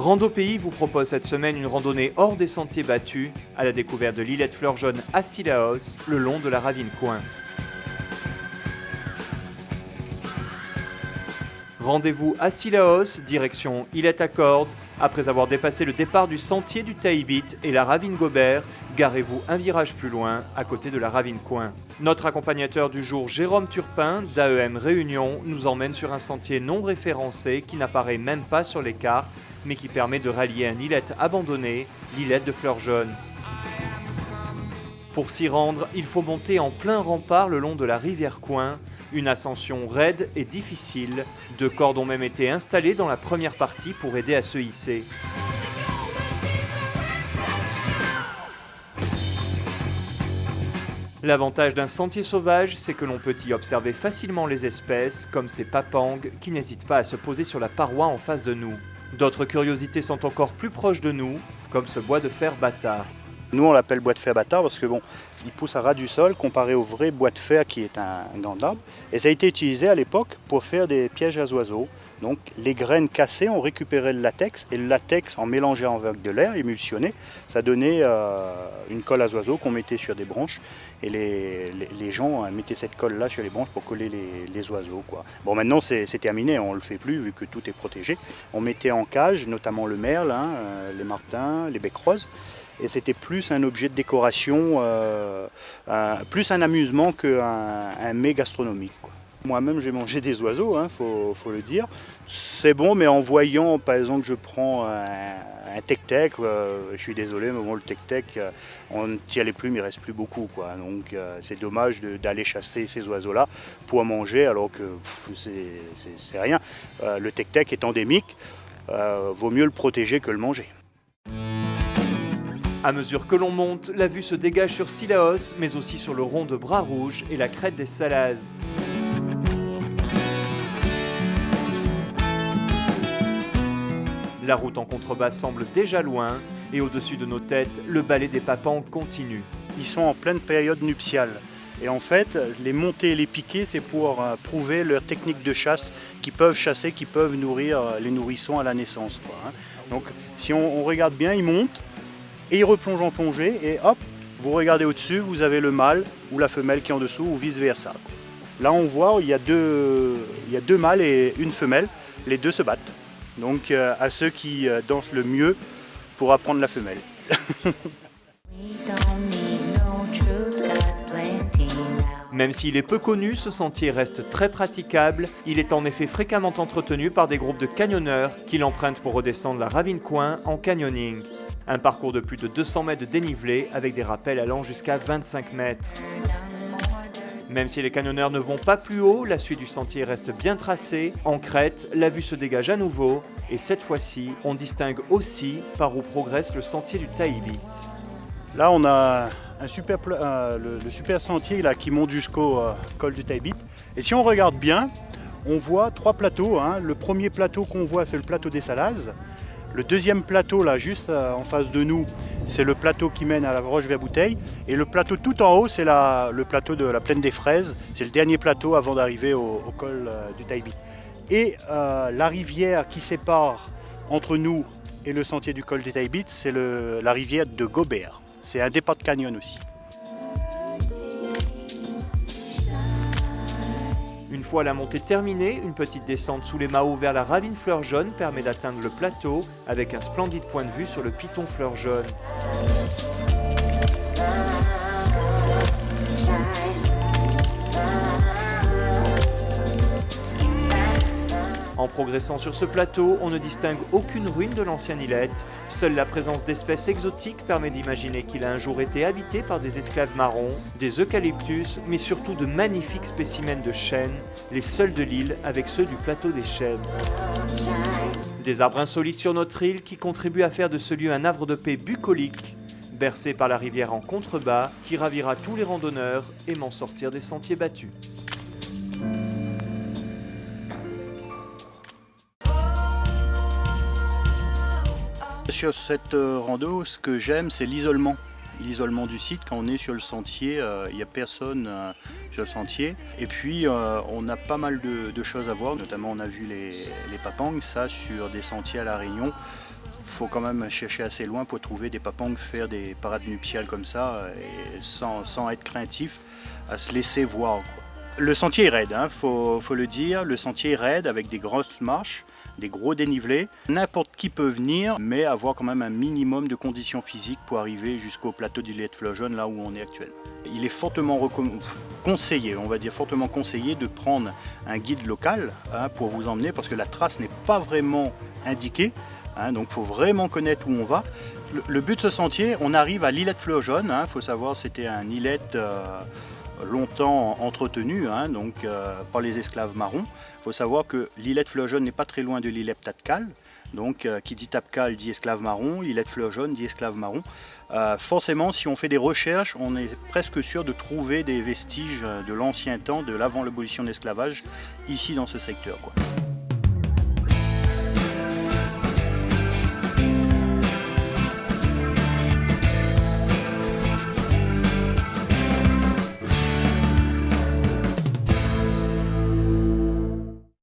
Rando Pays vous propose cette semaine une randonnée hors des sentiers battus à la découverte de l'îlette fleur jaune à Cilaos, le long de la ravine Coin. Rendez-vous à Cilaos, direction Îlette à Cordes. Après avoir dépassé le départ du sentier du Taïbit et la ravine Gobert, garez-vous un virage plus loin, à côté de la ravine Coin. Notre accompagnateur du jour, Jérôme Turpin, d'AEM Réunion, nous emmène sur un sentier non référencé qui n'apparaît même pas sur les cartes, mais qui permet de rallier un îlette abandonné, l'îlette de fleur jaune. Pour s'y rendre, il faut monter en plein rempart le long de la rivière Coin, une ascension raide et difficile. 2 cordes ont même été installées dans la première partie pour aider à se hisser. L'avantage d'un sentier sauvage, c'est que l'on peut y observer facilement les espèces, comme ces papangs qui n'hésitent pas à se poser sur la paroi en face de nous. D'autres curiosités sont encore plus proches de nous, comme ce bois de fer bâtard. Nous on l'appelle bois de fer bâtard parce que bon, il pousse à ras du sol comparé au vrai bois de fer qui est un gant d'arbre. Et ça a été utilisé à l'époque pour faire des pièges à oiseaux. Donc les graines cassées, on récupérait le latex et le latex en mélangeant avec de l'air émulsionné, ça donnait une colle à oiseaux qu'on mettait sur des branches et les gens mettaient cette colle là sur les branches pour coller les oiseaux, quoi. Bon, maintenant c'est terminé, on ne le fait plus vu que tout est protégé. On mettait en cage notamment le merle, les martins, les becs roses. Et c'était plus un objet de décoration, plus un amusement qu'un mets gastronomique, quoi. Moi-même j'ai mangé des oiseaux, faut le dire. C'est bon, mais en voyant, par exemple, je prends un tec-tec, je suis désolé, mais bon, le tec-tec, on ne t'y allait plus, mais il ne reste plus beaucoup, quoi. Donc c'est dommage d'aller chasser ces oiseaux-là pour en manger, alors que c'est rien. Le tec-tec est endémique, vaut mieux le protéger que le manger. À mesure que l'on monte, la vue se dégage sur Cilaos, mais aussi sur le rond de Bras Rouge et la crête des Salazes. La route en contrebas semble déjà loin, et au-dessus de nos têtes, le ballet des papangs continue. Ils sont en pleine période nuptiale. Et en fait, les monter et les piquer, c'est pour prouver leur technique de chasse, qui peuvent chasser, qui peuvent nourrir les nourrissons à la naissance, quoi. Donc si on regarde bien, ils montent, et il replonge en plongée et hop, vous regardez au-dessus, vous avez le mâle ou la femelle qui est en dessous ou vice-versa. Là on voit, il y a deux mâles et une femelle, les deux se battent. Donc à ceux qui dansent le mieux pour apprendre la femelle. Même s'il est peu connu, ce sentier reste très praticable. Il est en effet fréquemment entretenu par des groupes de canyonneurs qui l'empruntent pour redescendre la ravine Coin en canyoning. Un parcours de plus de 200 mètres de dénivelé avec des rappels allant jusqu'à 25 mètres. Même si les canyonneurs ne vont pas plus haut, la suite du sentier reste bien tracée. En crête, la vue se dégage à nouveau et cette fois-ci, on distingue aussi par où progresse le sentier du Taïbit. Là, on a le super sentier là, qui monte jusqu'au col du Taïbit. Et si on regarde bien, on voit 3 plateaux. Le premier plateau qu'on voit, c'est le plateau des Salazes. Le deuxième plateau, là, juste en face de nous, c'est le plateau qui mène à la Roche-Vert-Bouteille. Et le plateau tout en haut, c'est le plateau de la Plaine des Fraises. C'est le dernier plateau avant d'arriver au col du Taïbit. Et la rivière qui sépare entre nous et le sentier du col du Taïbit, c'est la rivière de Gobert. C'est un départ de canyon aussi. Une fois la montée terminée, une petite descente sous les Mahos vers la ravine fleur jaune permet d'atteindre le plateau avec un splendide point de vue sur le piton fleur jaune. En progressant sur ce plateau, on ne distingue aucune ruine de l'ancienne îlette. Seule la présence d'espèces exotiques permet d'imaginer qu'il a un jour été habité par des esclaves marrons, des eucalyptus, mais surtout de magnifiques spécimens de chênes, les seuls de l'île avec ceux du plateau des chênes. Des arbres insolites sur notre île qui contribuent à faire de ce lieu un havre de paix bucolique, bercé par la rivière en contrebas, qui ravira tous les randonneurs aimant sortir des sentiers battus. Sur cette rando, ce que j'aime, c'est l'isolement. L'isolement du site, quand on est sur le sentier, il n'y a personne sur le sentier. Et puis on a pas mal de choses à voir, notamment on a vu les papangs, ça sur des sentiers à La Réunion. faut quand même chercher assez loin pour trouver des papangs faire des parades nuptiales comme ça, et sans être craintif à se laisser voir, quoi. Le sentier est raide, faut le dire, le sentier est raide avec des grosses marches, des gros dénivelés. N'importe qui peut venir, mais avoir quand même un minimum de conditions physiques pour arriver jusqu'au plateau d'Illet-Flojaune, là où on est actuellement. Il est fortement conseillé, on va dire fortement conseillé de prendre un guide local pour vous emmener, parce que la trace n'est pas vraiment indiquée, donc il faut vraiment connaître où on va. Le but de ce sentier, on arrive à l'Illet-Flojaune, il faut savoir c'était un îlet longtemps entretenu par les esclaves marrons. Il faut savoir que l'Illet-Flojaune n'est pas très loin de l'îlet Tapcal. Donc qui dit Tapcal dit esclave marron, l'Illet-Flojaune dit esclave marron. Forcément, si on fait des recherches, on est presque sûr de trouver des vestiges de l'ancien temps, de l'avant l'abolition de l'esclavage, ici dans ce secteur, quoi.